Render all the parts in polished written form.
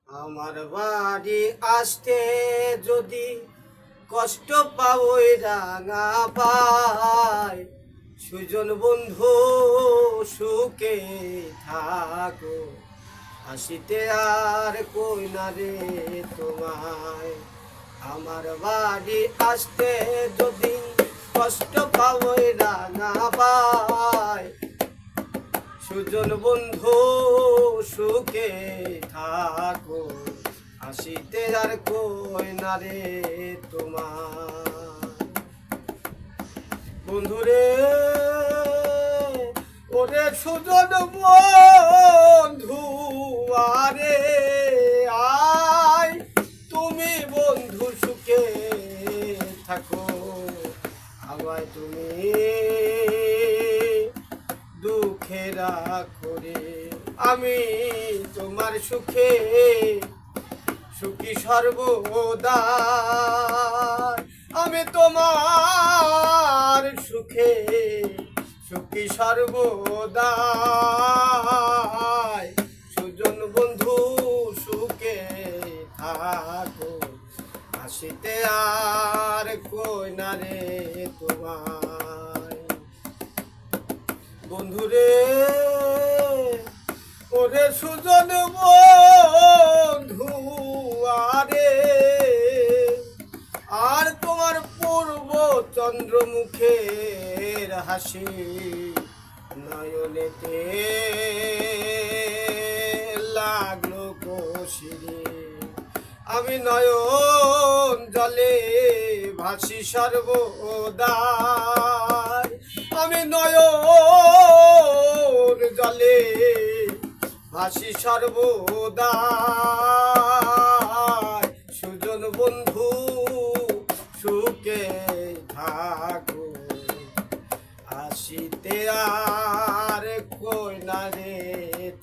আমার বাড়ি আসতে যদি কষ্ট পাও রাঙা পায়, সুজন বন্ধু সুখে থাকো, হাসিতে আর কই না রে তোমায়। আমার বাড়ি আসতে যদি কষ্ট পাও রাঙা পায়, সুজন বন্ধু সুখে থাকো, হাসিতে আর কই না রে তোমার। বন্ধুরে ওরে সুজন বন্ধু আরে আয়, তুমি বন্ধু সুখে থাকো, আমায় তুমি দুঃখে রাখো রে। আমি তোমার সুখে সুখী সর্বদা, আমি তোমার সুখে সুখী সর্বদা। সুজন বন্ধু সুখে থাকো, হাসিতে আর কই না রে তোমার। বন্ধুরে ওরে সুজন বন্ধু আরে, আর তোমার পূর্ব চন্দ্রমুখের হাসি নয়নেতে লাগলো কষিরে। আমি নয়ন জলে ভাসি সর্বদা, আমি নয়ন জলে ভাসি সর্বদা। সুজন বন্ধু সুখে থাকো, হাসিতে আর কই না রে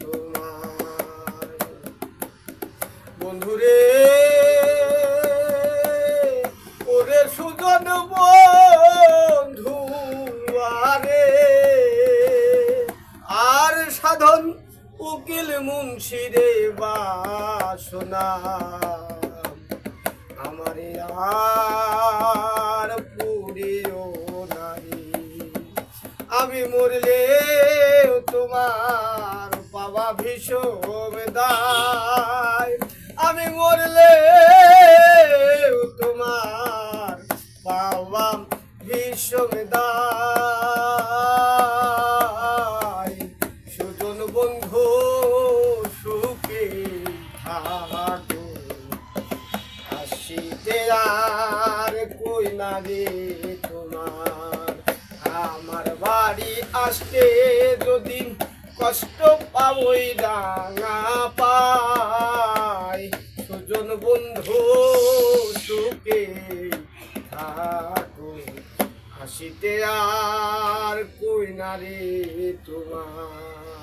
তোমার। বন্ধুরে ওরে সুজন বন্ধু আরে, আর সাধন উকিল মুন্সিরে বাসনা আমারে আর পুরিও নারী। আমি মরলে তোমার পাওয়া ভীষণ দায়, আমি মরলে তোমার পাওয়া ভীষণ দায়। সুজন বন্ধু সুখে থাকো, হাসিতে আর কই না রে তোমার। আমার বাড়ি আসতে যদি কষ্ট পাবই রাঙা পায়, সুজন বন্ধু সুখে থাকো, হাসিতে আর কই না রে তোমার।